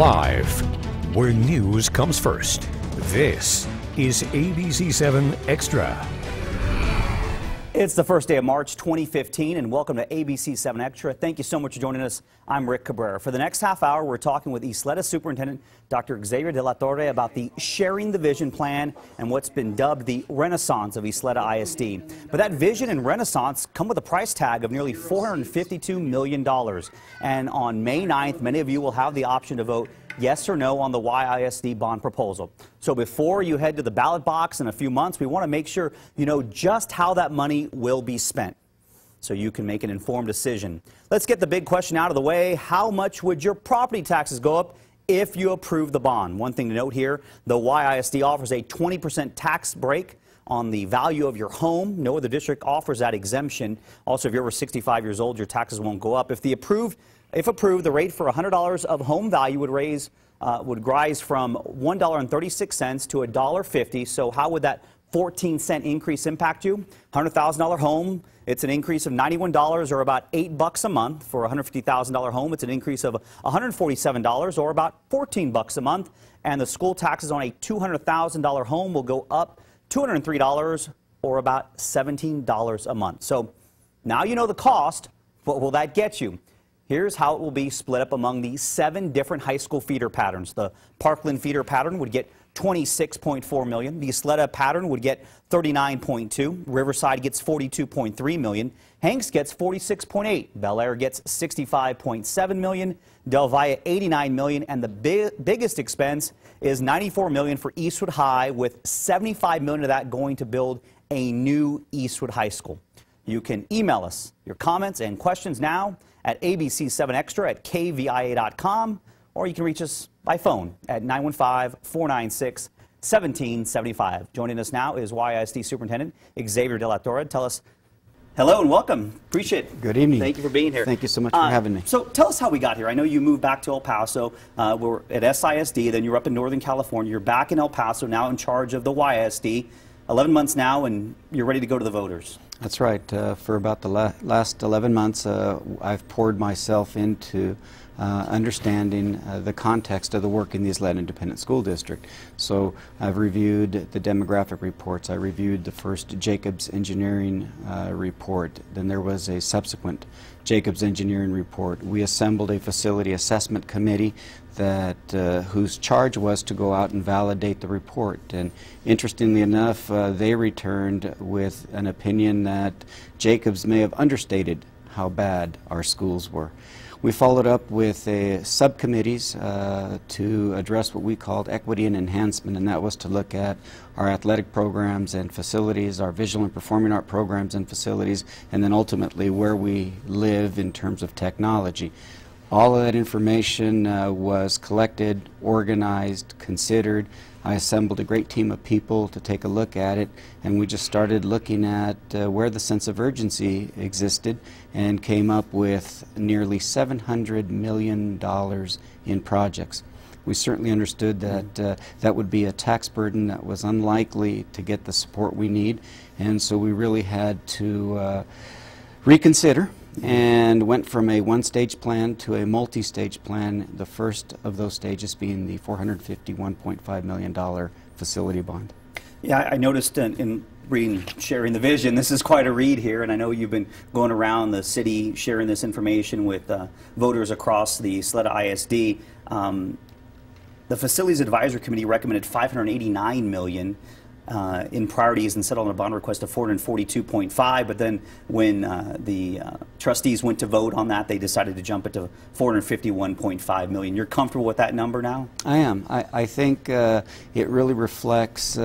Live, where news comes first. This is ABC-7 Xtra. It's the first day of March 2015, and welcome to ABC-7 Xtra. Thank you so much for joining us. I'm Rick Cabrera. For the next half hour, we're talking with YISD Superintendent Dr. Xavier De La Torre about the Sharing the Vision plan and what's been dubbed the Renaissance of YISD ISD. But that vision and renaissance come with a price tag of nearly $452 million. And on May 9th, many of you will have the option to vote yes or no on the YISD bond proposal. So before you head to the ballot box in a few months, we want to make sure you know just how that money will be spent so you can make an informed decision. Let's get the big question out of the way. How much would your property taxes go up if you approve the bond? One thing to note here, the YISD offers a 20% tax break on the value of your home. No other district offers that exemption. Also, if you're over 65 years old, your taxes won't go up. If approved, the rate for $100 of home value would rise from $1.36 to $1.50. So how would that 14-cent increase impact you? $100,000 home, it's an increase of $91 or about $8 a month. For a $150,000 home, it's an increase of $147 or about $14 a month. And the school taxes on a $200,000 home will go up $203 or about $17 a month. So now you know the cost. What will that get you? Here's how it will be split up among the 7 different high school feeder patterns. The Parkland feeder pattern would get $26.4 million. The Ysleta pattern would get $39.2. Riverside gets $42.3 million. Hanks gets $46.8. Bel Air gets $65.7 million. Del Valle $89 million. And the biggest expense is $94 million for Eastwood High, with $75 million of that going to build a new Eastwood High School. You can email us your comments and questions now at ABC7Extra at KVIA.com, or you can reach us by phone at 915-496-1775. Joining us now is YISD Superintendent Xavier De La Torre. Tell us hello and welcome. Appreciate it. Good evening. Thank you for being here. Thank you so much for having me. So tell us how we got here. I know you moved back to El Paso. We're at SISD, then you're up in Northern California. You're back in El Paso, now in charge of the YISD. 11 months now, and you're ready to go to the voters. That's right. For about the last 11 months, I've poured myself into understanding the context of the work in the Ysleta Independent School District. So I've reviewed the demographic reports. I reviewed the first Jacobs Engineering report. Then there was a subsequent Jacobs Engineering report. We assembled a facility assessment committee that whose charge was to go out and validate the report. And interestingly enough, they returned with an opinion that Jacobs may have understated how bad our schools were. We followed up with subcommittees to address what we called equity and enhancement, and that was to look at our athletic programs and facilities, our visual and performing art programs and facilities, and then ultimately where we live in terms of technology. All of that information was collected, organized, considered. I assembled a great team of people to take a look at it, and we just started looking at where the sense of urgency existed and came up with nearly $700 million in projects. We certainly understood that that would be a tax burden that was unlikely to get the support we need, and so we really had to reconsider and went from a one-stage plan to a multi-stage plan, the first of those stages being the $451.5 million facility bond. Yeah, I noticed in reading Sharing the Vision, this is quite a read here, and I know you've been going around the city sharing this information with voters across the Ysleta ISD. The Facilities Advisory Committee recommended $589 million in priorities and settled on a bond request of $442.5, but then when the trustees went to vote on that, they decided to jump it to $451.5 million. You're comfortable with that number now? I am. I think it really reflects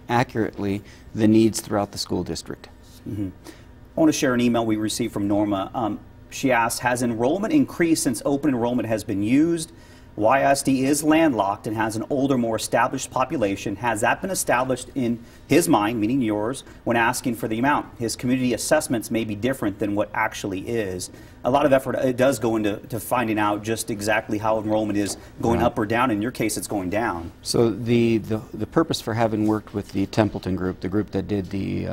accurately the needs throughout the school district. Mm-hmm. I want to share an email we received from Norma. She asked, has enrollment increased since open enrollment has been used? YISD is landlocked and has an older, more established population. Has that been established in his mind, meaning yours, when asking for the amount? His community assessments may be different than what actually is. A lot of effort it does go into finding out just exactly how enrollment is going up or down. In your case, it's going down. So the purpose for having worked with the Templeton group, the group that did the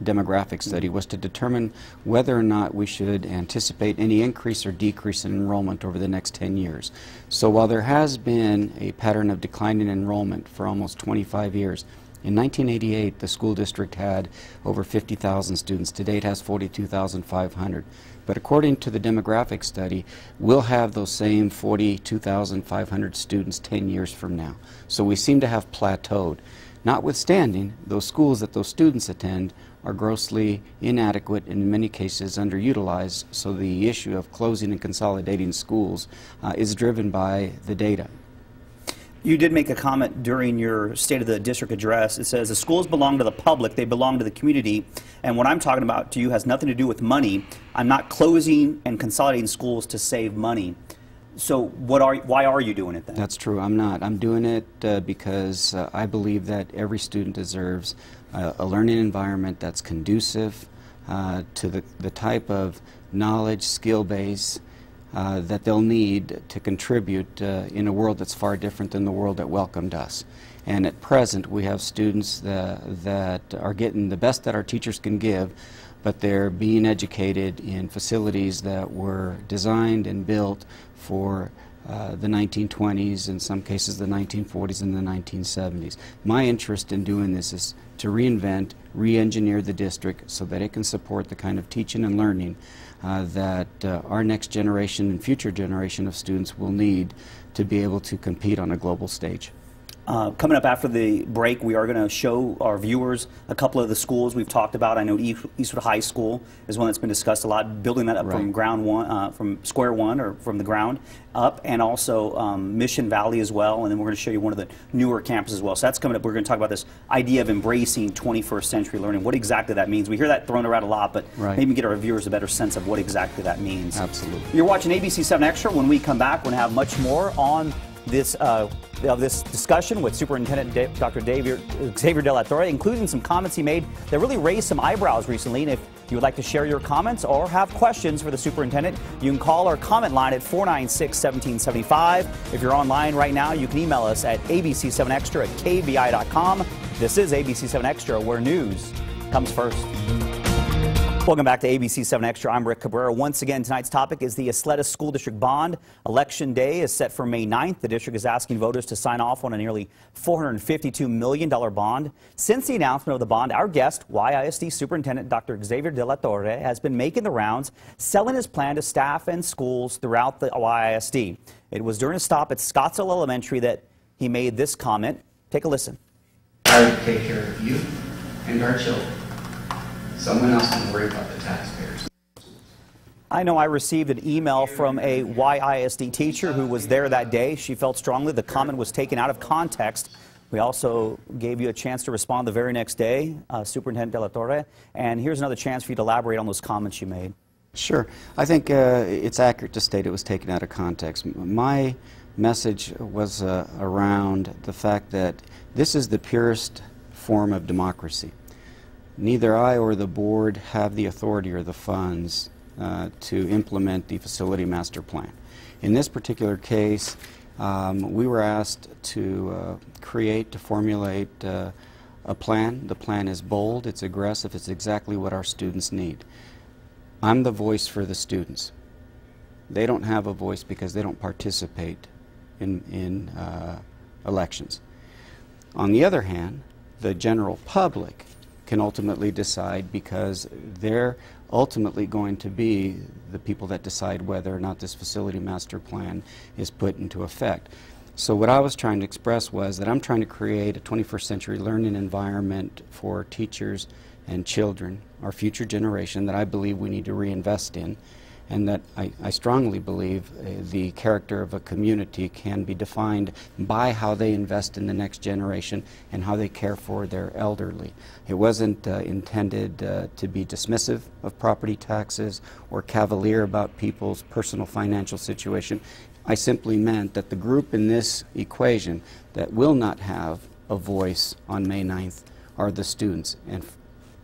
demographic study was to determine whether or not we should anticipate any increase or decrease in enrollment over the next 10 years. So while there has been a pattern of declining enrollment for almost 25 years, in 1988 the school district had over 50,000 students. Today it has 42,500. But according to the demographic study, we'll have those same 42,500 students 10 years from now. So we seem to have plateaued. Notwithstanding, those schools that those students attend are grossly inadequate and in many cases underutilized, so the issue of closing and consolidating schools is driven by the data. You did make a comment during your State of the District address. It says the schools belong to the public, they belong to the community, and what I'm talking about to you has nothing to do with money. I'm not closing and consolidating schools to save money. So why are you doing it then? That's true. I'm not. I'm doing it because I believe that every student deserves a learning environment that's conducive to the type of knowledge, skill base that they'll need to contribute in a world that's far different than the world that welcomed us. And at present, we have students that are getting the best that our teachers can give, but they're being educated in facilities that were designed and built for the 1920s, in some cases the 1940s and the 1970s. My interest in doing this is to reinvent, re-engineer the district so that it can support the kind of teaching and learning that our next generation and future generation of students will need to be able to compete on a global stage. Coming up after the break, we are going to show our viewers a couple of the schools we've talked about. I know Eastwood High School is one that's been discussed a lot, building that up from ground one, from square one, or from the ground up, and also Mission Valley as well. And then we're going to show you one of the newer campuses as well. So that's coming up. We're going to talk about this idea of embracing 21st century learning. What exactly that means. We hear that thrown around a lot, but maybe get our viewers a better sense of what exactly that means. Absolutely. You're watching ABC-7 Extra. When we come back, we're going to have much more on this discussion with Superintendent Dr. Xavier De La Torre, including some comments he made that really raised some eyebrows recently. And if you would like to share your comments or have questions for the superintendent, you can call our comment line at 496-1775. If you're online right now, you can email us at ABC7Extra@KVI.com. This is ABC7 Extra, where news comes first. Welcome back to ABC7 Extra. I'm Rick Cabrera. Once again, tonight's topic is the Ysleta School District bond. Election day is set for May 9th. The district is asking voters to sign off on a nearly $452 million bond. Since the announcement of the bond, our guest, YISD Superintendent Dr. Xavier De La Torre, has been making the rounds, selling his plan to staff and schools throughout the YISD. It was during a stop at Scottsdale Elementary that he made this comment. Take a listen. I would take care of you and our children. Someone else can worry about the taxpayers. I know I received an email from a YISD teacher who was there that day. She felt strongly the comment was taken out of context. We also gave you a chance to respond the very next day, Superintendent De La Torre. And here's another chance for you to elaborate on those comments you made. Sure. I think it's accurate to state it was taken out of context. My message was around the fact that this is the purest form of democracy. Neither I or the board have the authority or the funds to implement the facility master plan. In this particular case, we were asked to formulate a plan. The plan is bold, it's aggressive, it's exactly what our students need. I'm the voice for the students. They don't have a voice because they don't participate in elections. On the other hand, the general public can ultimately decide, because they're ultimately going to be the people that decide whether or not this facility master plan is put into effect. So what I was trying to express was that I'm trying to create a 21st century learning environment for teachers and children, our future generation, that I believe we need to reinvest in, and that I strongly believe the character of a community can be defined by how they invest in the next generation and how they care for their elderly. It wasn't intended to be dismissive of property taxes or cavalier about people's personal financial situation. I simply meant that the group in this equation that will not have a voice on May 9th are the students. And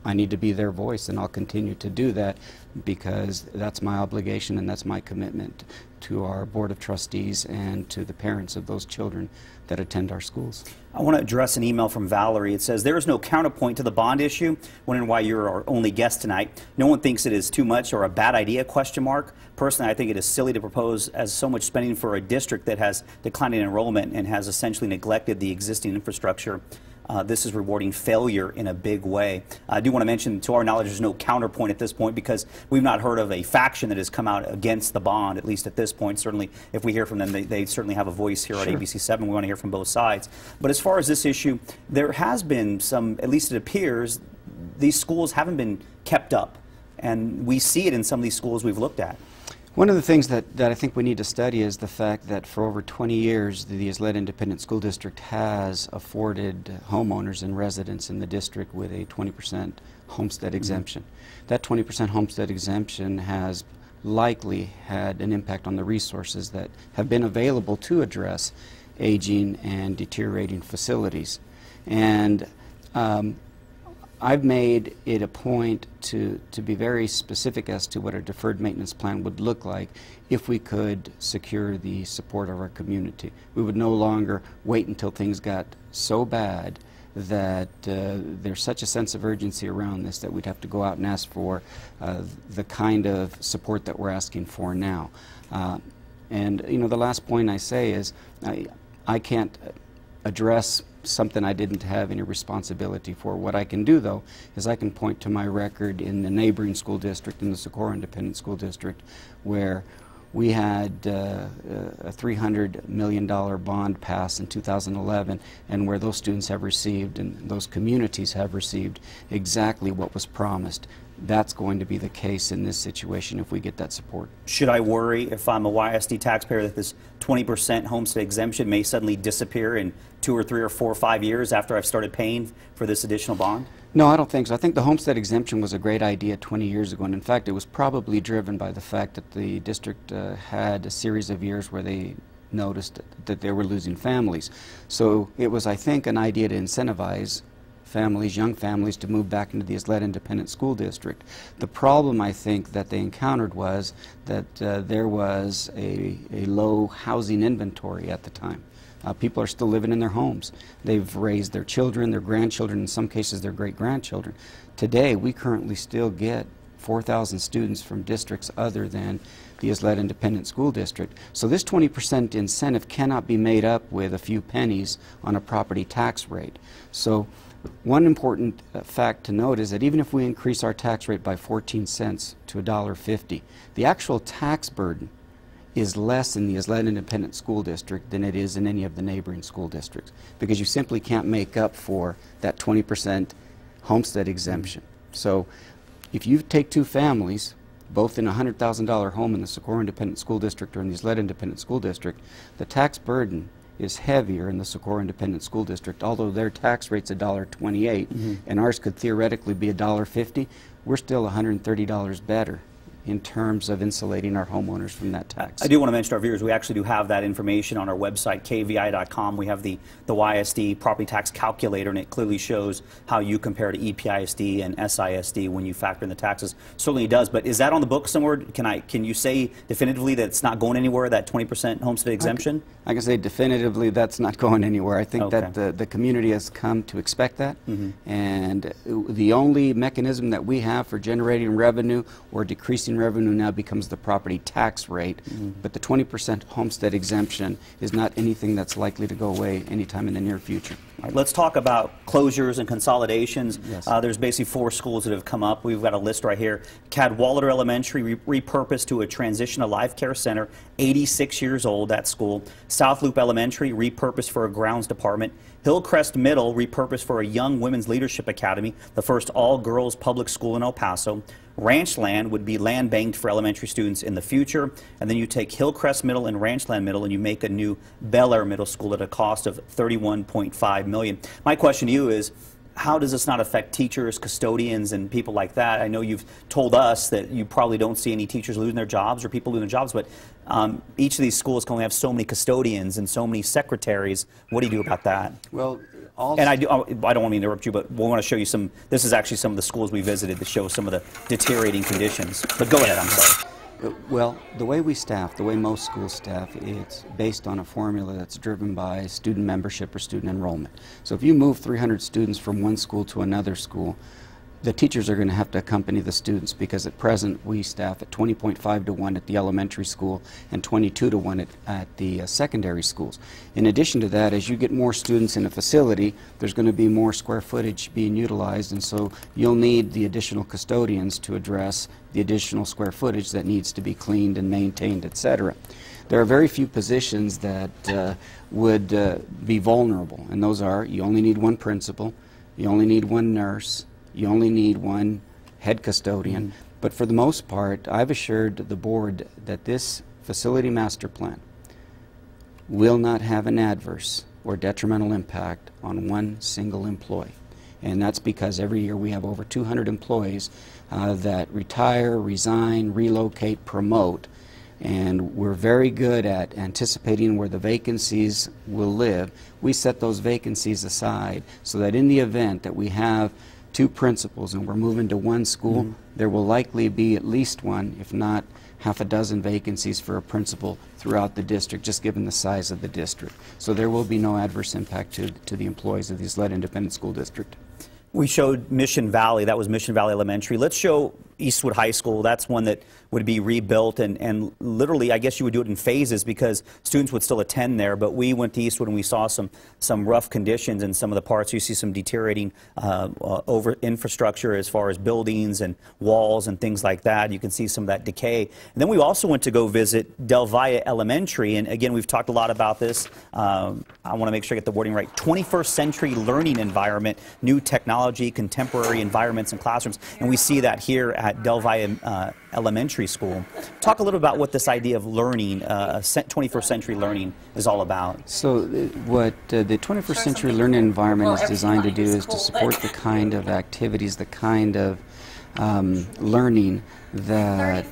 I need to be their voice, and I'll continue to do that because that's my obligation and that's my commitment to our Board of Trustees and to the parents of those children that attend our schools. I want to address an email from Valerie. It says, there is no counterpoint to the bond issue. Wondering why you're our only guest tonight. No one thinks it is too much or a bad idea, question mark. Personally, I think it is silly to propose as so much spending for a district that has declining enrollment and has essentially neglected the existing infrastructure. This is rewarding failure in a big way. I do want to mention, to our knowledge, there's no counterpoint at this point because we've not heard of a faction that has come out against the bond, at least at this point. Certainly, if we hear from them, they certainly have a voice here at ABC-7. We want to hear from both sides. But as far as this issue, there has been some, at least it appears, these schools haven't been kept up. And we see it in some of these schools we've looked at. One of the things that I think we need to study is the fact that for over 20 years, the Ysleta Independent School District has afforded homeowners and residents in the district with a 20% homestead exemption. That 20% homestead exemption has likely had an impact on the resources that have been available to address aging and deteriorating facilities. And I've made it a point to be very specific as to what a deferred maintenance plan would look like if we could secure the support of our community. We would no longer wait until things got so bad that there's such a sense of urgency around this that we'd have to go out and ask for the kind of support that we're asking for now. And you know, the last point I say is I can't address something I didn't have any responsibility for. What I can do, though, is I can point to my record in the neighboring school district, in the Socorro Independent School District, where we had a $300 million bond pass in 2011, and where those students have received and those communities have received exactly what was promised. That's going to be the case in this situation if we get that support. Should I worry if I'm a YISD taxpayer that this 20% homestead exemption may suddenly disappear in 2 or 3 or 4 or 5 years after I've started paying for this additional bond? No, I don't think so. I think the homestead exemption was a great idea 20 years ago, and in fact it was probably driven by the fact that the district had a series of years where they noticed that they were losing families. So it was, I think, an idea to incentivize families, young families, to move back into the Ysleta Independent School District. The problem, I think, that they encountered was that there was a low housing inventory at the time. People are still living in their homes. They've raised their children, their grandchildren, in some cases their great-grandchildren. Today, we currently still get 4,000 students from districts other than the Ysleta Independent School District. So this 20% incentive cannot be made up with a few pennies on a property tax rate. So one important fact to note is that even if we increase our tax rate by 14 cents to $1.50, the actual tax burden is less in the Ysleta Independent School District than it is in any of the neighboring school districts, because you simply can't make up for that 20% homestead exemption. So if you take 2 families, both in a $100,000 home in the Socorro Independent School District or in the Ysleta Independent School District, the tax burden is heavier in the Socorro Independent School District. Although their tax rate's $1.28 and ours could theoretically be $1.50, we're still $130 better in terms of insulating our homeowners from that tax. I do want to mention to our viewers, we actually do have that information on our website, KVIA.com. We have the YISD property tax calculator, and it clearly shows how you compare to EPISD and SISD when you factor in the taxes. Certainly it does, but is that on the book somewhere? Can you say definitively that it's not going anywhere, that 20% homestead exemption? I can say definitively that's not going anywhere. I think that the community has come to expect that, and the only mechanism that we have for generating revenue or decreasing revenue now becomes the property tax rate, but the 20% homestead exemption is not anything that's likely to go away anytime in the near future. All right, let's talk about closures and consolidations. Yes. There's basically 4 schools that have come up. We've got a list right here. Cadwallader Elementary repurposed to a transitional life care center, 86 years old, that school. South Loop Elementary repurposed for a grounds department. Hillcrest Middle repurposed for a young women's leadership academy, the first all-girls public school in El Paso. Ranchland would be land banked for elementary students in the future, and then you take Hillcrest Middle and Ranchland Middle and you make a new Bel Air Middle School at a cost of $31.5 million. My question to you is, how does this not affect teachers, custodians, and people like that? I know you've told us that you probably don't see any teachers losing their jobs or people losing their jobs, but each of these schools can only have so many custodians and so many secretaries. What do you do about that? Well, and I don't want to interrupt you, but we want to show you some. This is actually some of the schools we visited that show some of the deteriorating conditions. But go ahead, I'm sorry. Well, the way we staff, the way most schools staff, it's based on a formula that's driven by student membership or student enrollment. So if you move 300 students from one school to another school, the teachers are going to have to accompany the students, because at present we staff at 20.5 to 1 at the elementary school and 22 to 1 at the secondary schools. In addition to that, as you get more students in a facility, there's going to be more square footage being utilized, and so you'll need the additional custodians to address the additional square footage that needs to be cleaned and maintained, etc. There are very few positions that would be vulnerable, and those are: you only need one principal, you only need one nurse, you only need one head custodian. But for the most part, I've assured the board that this facility master plan will not have an adverse or detrimental impact on one single employee. And that's because every year we have over 200 employees that retire, resign, relocate, promote. And we're very good at anticipating where the vacancies will live. We set those vacancies aside so that in the event that we have two principals and we're moving to one school, there will likely be at least one, if not half a dozen vacancies for a principal throughout the district, just given the size of the district. So there will be no adverse impact to the employees of the Isleta Independent School District. We showed Mission Valley. That was Mission Valley Elementary. Let's show Eastwood High School. That's one that would be rebuilt, and literally, I guess you would do it in phases because students would still attend there. But we went to Eastwood and we saw some rough conditions in some of the parts. You see some deteriorating over infrastructure as far as buildings and walls and things like that. You can see some of that decay. And then we also went to go visit Del Valle Elementary, and again, we've talked a lot about this. I want to make sure I get the wording right. 21st century learning environment, new technology, contemporary environments and classrooms, and we see that here at Del Valle Elementary School. Talk a little about what this idea of learning, 21st century learning, is all about. So what the 21st century learning environment is designed to do is to support the kind of activities, the kind of learning that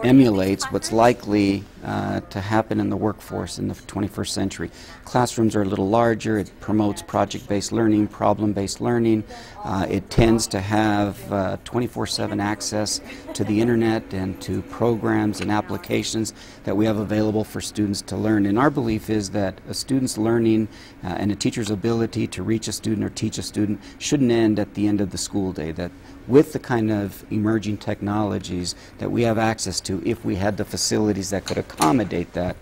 emulates what's likely to happen in the workforce in the 21st century. Classrooms are a little larger. It promotes project-based learning, problem-based learning. It tends to have 24/7 access to the internet and to programs and applications that we have available for students to learn. And our belief is that a student's learning and a teacher's ability to reach a student or teach a student shouldn't end at the end of the school day, that with the kind of emerging technologies that we have access to, if we had the facilities that could accommodate that,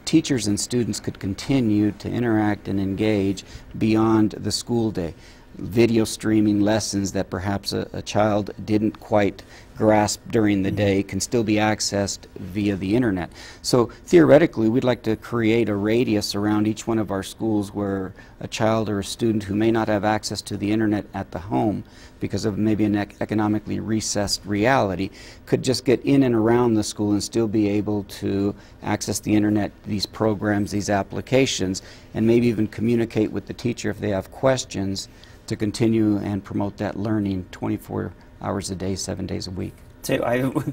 teachers and students could continue to interact and engage beyond the school day. Video streaming lessons that perhaps a child didn't quite grasp during the day can still be accessed via the internet. So theoretically, we'd like to create a radius around each one of our schools where a child or a student who may not have access to the internet at the home because of maybe an economically recessed reality could just get in and around the school and still be able to access the internet, these programs, these applications, and maybe even communicate with the teacher if they have questions to continue and promote that learning 24 hours a day, 7 days a week.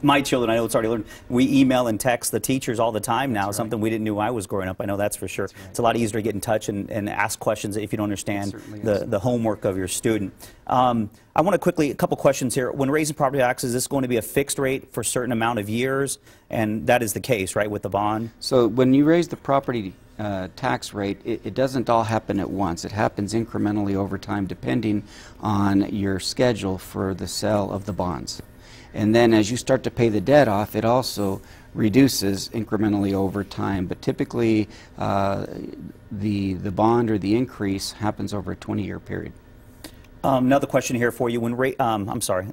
My children, I know it's already learned, we email and text the teachers all the time now, That's something right. we didn't know when I was growing up. I know that's for sure. That's right. It's a lot easier to get in touch and ask questions if you don't understand the homework of your student. I want to quickly, a couple questions here. When raising property taxes, is this going to be a fixed rate for a certain amount of years? And that is the case, right, with the bond? So when you raise the property tax rate, it doesn't all happen at once. It happens incrementally over time depending on your schedule for the sale of the bonds. And then as you start to pay the debt off, it also reduces incrementally over time. But typically the bond or the increase happens over a 20-year period. Another question here for you. I'm sorry.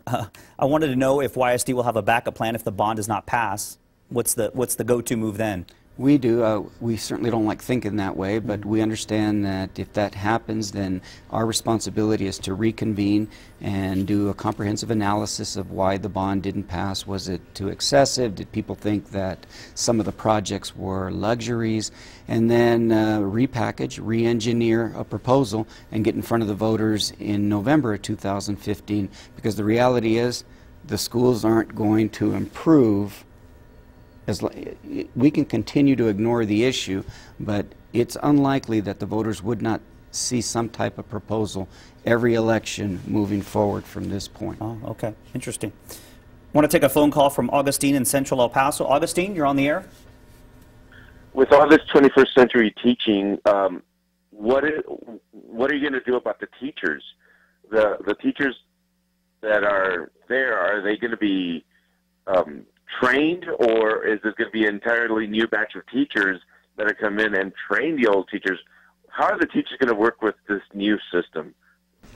I wanted to know if YISD will have a backup plan if the bond does not pass. What's the go-to move then? We do. We certainly don't like thinking that way, but we understand that if that happens, then our responsibility is to reconvene and do a comprehensive analysis of why the bond didn't pass. Was it too excessive? Did people think that some of the projects were luxuries? And then repackage, re-engineer a proposal and get in front of the voters in November of 2015, because the reality is the schools aren't going to improve. We can continue to ignore the issue, but it's unlikely that the voters would not see some type of proposal every election moving forward from this point. Oh, okay. Interesting. Want to take a phone call from Augustine in Central El Paso. Augustine, you're on the air. With all this 21st century teaching, what are you going to do about the teachers? The teachers that are there, are they going to be trained, or is this going to be an entirely new batch of teachers that are come in and train the old teachers? How are the teachers going to work with this new system?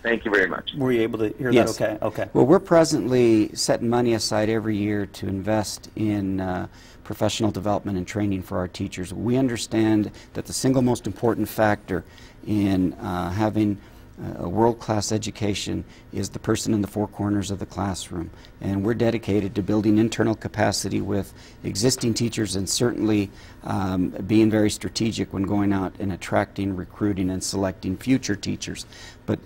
Thank you very much. Were you able to hear Yes. that? Okay. Well, we're presently setting money aside every year to invest in professional development and training for our teachers. We understand that the single most important factor in having a world-class education is the person in the four corners of the classroom. And we're dedicated to building internal capacity with existing teachers, and certainly being very strategic when going out and attracting, recruiting, and selecting future teachers. But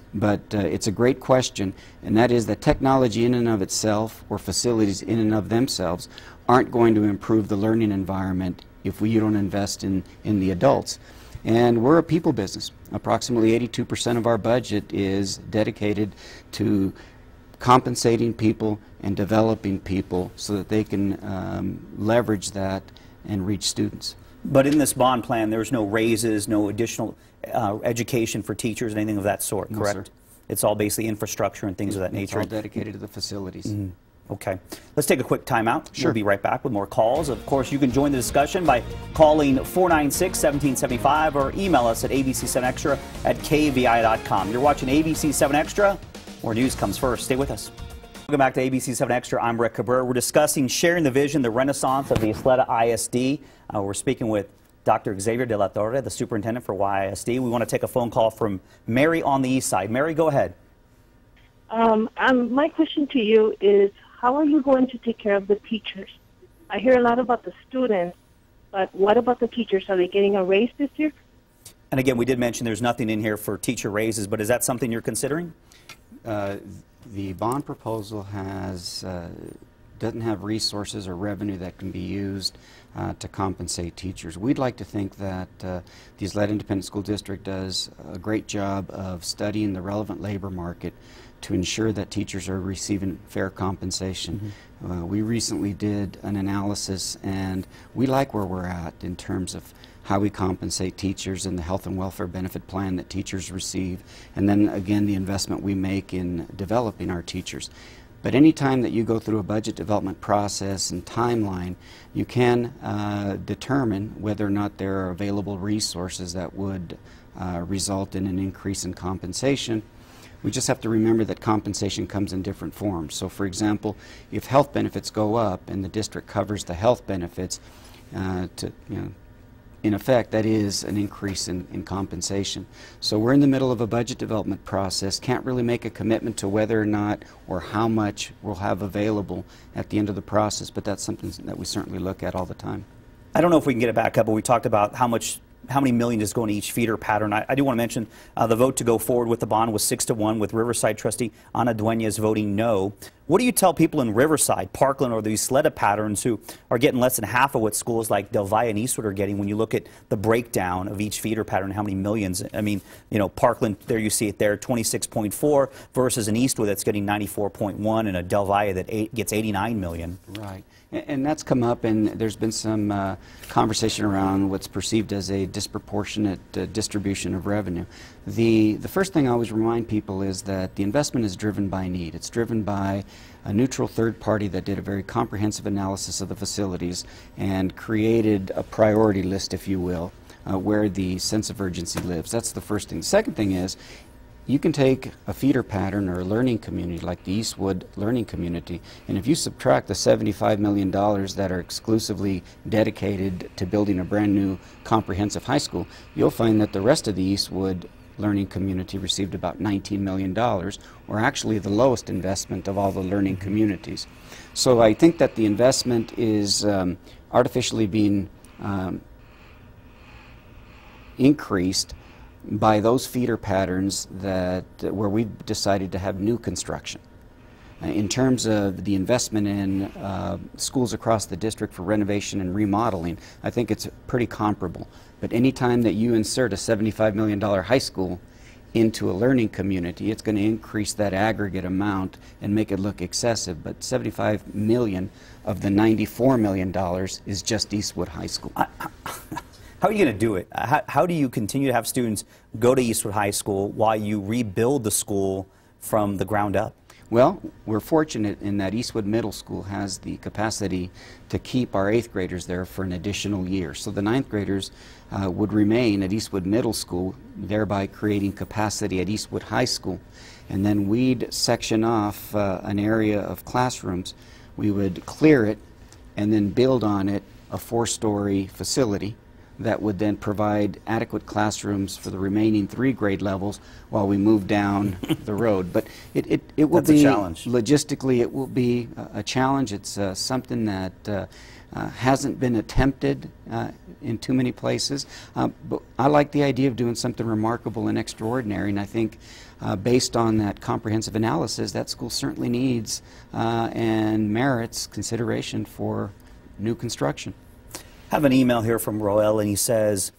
it's a great question, and that is that technology in and of itself, or facilities in and of themselves, aren't going to improve the learning environment if you don't invest in the adults. And we're a people business. Approximately 82% of our budget is dedicated to compensating people and developing people so that they can leverage that and reach students. But in this bond plan, there's no raises, no additional education for teachers, anything of that sort, correct? No, sir. It's all basically infrastructure and things of that nature. It's all dedicated to the facilities. Okay. Let's take a quick time out. Sure. We'll be right back with more calls. Of course, you can join the discussion by calling 496-1775 or email us at ABC7Extra at KVIA.com. You're watching ABC7 Extra, where news comes first. Stay with us. Welcome back to ABC7 Extra. I'm Rick Cabrera. We're discussing sharing the vision, the renaissance of the Ysleta ISD. We're speaking with Dr. Xavier De La Torre, the superintendent for YISD. We want to take a phone call from Mary on the east side. Mary, go ahead. My question to you is, how are you going to take care of the teachers? I hear a lot about the students, but what about the teachers? Are they getting a raise this year? And again, we did mention there's nothing in here for teacher raises, but is that something you're considering? The bond proposal doesn't have resources or revenue that can be used to compensate teachers. We'd like to think that the Ysleta Independent School District does a great job of studying the relevant labor market to ensure that teachers are receiving fair compensation. We recently did an analysis, and we like where we're at in terms of how we compensate teachers and the health and welfare benefit plan that teachers receive, and then again the investment we make in developing our teachers. But any time that you go through a budget development process and timeline, you can determine whether or not there are available resources that would result in an increase in compensation. We just have to remember that compensation comes in different forms. So for example, if health benefits go up and the district covers the health benefits, in effect, that is an increase in compensation. So we're in the middle of a budget development process, can't really make a commitment to whether or not or how much we'll have available at the end of the process, but that's something that we certainly look at all the time. I don't know if we can get it back up, but we talked about how many million is going to each feeder pattern. I do want to mention the vote to go forward with the bond was 6-1, with Riverside trustee Ana Dueñas voting no. What do you tell people in Riverside, Parkland, or the Ysleta patterns who are getting less than half of what schools like Del Valle and Eastwood are getting when you look at the breakdown of each feeder pattern, how many millions? I mean, you know, Parkland, there you see it there, 26.4 versus an Eastwood that's getting 94.1 and a Del Valle that gets 89 million. Right. And that's come up, and there's been some conversation around what's perceived as a disproportionate distribution of revenue. The first thing I always remind people is that the investment is driven by need. It's driven by a neutral third party that did a very comprehensive analysis of the facilities and created a priority list, if you will, where the sense of urgency lives. That's the first thing. The second thing is, you can take a feeder pattern or a learning community like the Eastwood Learning Community, and if you subtract the $75 million that are exclusively dedicated to building a brand new comprehensive high school, you'll find that the rest of the Eastwood Learning Community received about $19 million, or actually the lowest investment of all the learning communities. So I think that the investment is artificially being increased by those feeder patterns where we've decided to have new construction. In terms of the investment in schools across the district for renovation and remodeling, I think it's pretty comparable. But any time that you insert a $75 million high school into a learning community, it's going to increase that aggregate amount and make it look excessive. But $75 million of the $94 million is just Eastwood High School. How are you going to do it? How do you continue to have students go to Eastwood High School while you rebuild the school from the ground up? Well, we're fortunate in that Eastwood Middle School has the capacity to keep our 8th graders there for an additional year. So the 9th graders would remain at Eastwood Middle School, thereby creating capacity at Eastwood High School. And then we'd section off an area of classrooms. We would clear it and then build on it a 4-story facility that would then provide adequate classrooms for the remaining 3 grade levels while we move down the road. But it will be, logistically, it will be a challenge. It's something that hasn't been attempted in too many places. But I like the idea of doing something remarkable and extraordinary, and I think based on that comprehensive analysis, that school certainly needs and merits consideration for new construction. I have an email here from Roel, and he says,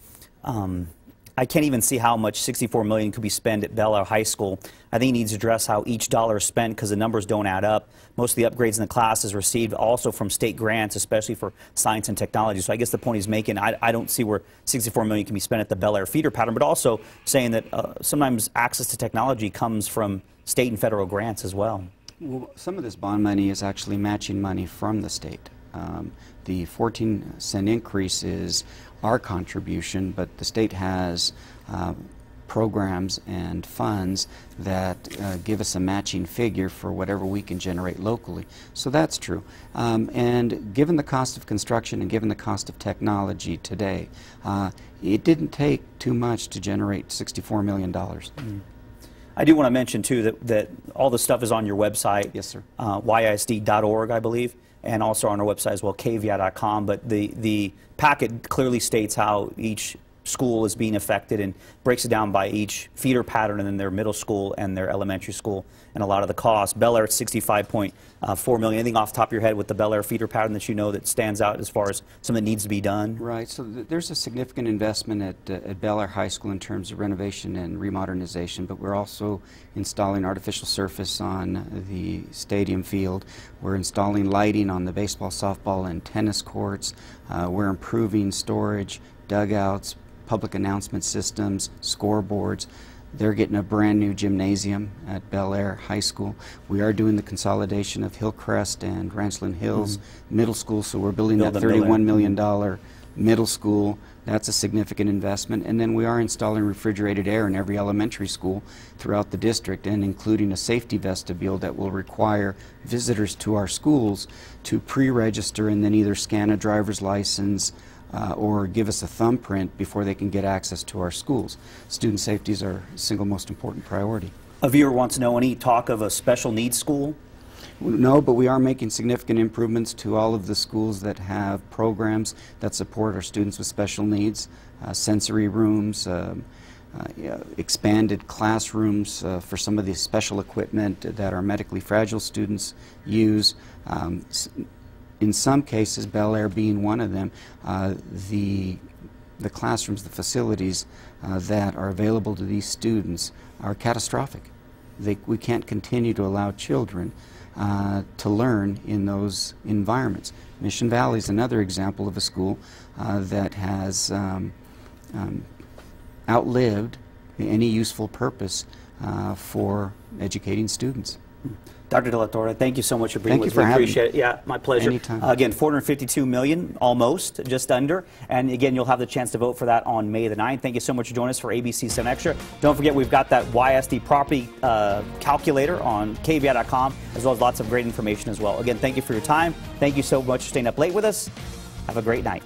I can't even see how much $64 million could be spent at Bel Air High School. I think he needs to address how each dollar is spent because the numbers don't add up. Most of the upgrades in the class is received also from state grants, especially for science and technology. So I guess the point he's making, I don't see where $64 million can be spent at the Bel Air feeder pattern, but also saying that sometimes access to technology comes from state and federal grants as well. Well, some of this bond money is actually matching money from the state. The 14-cent increase is our contribution, but the state has programs and funds that give us a matching figure for whatever we can generate locally. So that's true. And given the cost of construction and given the cost of technology today, it didn't take too much to generate $64 million. I do want to mention, too, that all the stuff is on your website. Yes, sir. YISD.org, I believe, and also on our website as well, KVIA.com. But the packet clearly states how each school is being affected and breaks it down by each feeder pattern and then their middle school and their elementary school and a lot of the costs. Bel Air at $65.4 million. Anything off the top of your head with the Bel Air feeder pattern that you know that stands out as far as something that needs to be done? Right. So there's a significant investment at Bel Air High School in terms of renovation and remodernization, but we're also installing artificial surface on the stadium field. We're installing lighting on the baseball, softball, and tennis courts. We're improving storage, dugouts, public announcement systems, scoreboards. They're getting a brand new gymnasium at Bel Air High School. We are doing the consolidation of Hillcrest and Ranchland Hills Middle School, so we're building that $31 million middle school. That's a significant investment. And then we are installing refrigerated air in every elementary school throughout the district, and including a safety vestibule that will require visitors to our schools to pre-register and then either scan a driver's license or give us a thumbprint before they can get access to our schools. Student safety is our single most important priority. A viewer wants to know any talk of a special needs school? No, but we are making significant improvements to all of the schools that have programs that support our students with special needs, sensory rooms, expanded classrooms for some of the special equipment that our medically fragile students use. In some cases, Bel Air being one of them, the classrooms, the facilities that are available to these students are catastrophic. We can't continue to allow children to learn in those environments. Mission Valley is another example of a school that has outlived any useful purpose for educating students. Dr. De La Torre, thank you so much for being with us. Thank you for having me. Appreciate it. Yeah, my pleasure. Anytime. Again, $452 million, almost, just under. And again, you'll have the chance to vote for that on May the 9th. Thank you so much for joining us for ABC-7 Extra. Don't forget, we've got that YISD property calculator on KVIA.com, as well as lots of great information as well. Again, thank you for your time. Thank you so much for staying up late with us. Have a great night.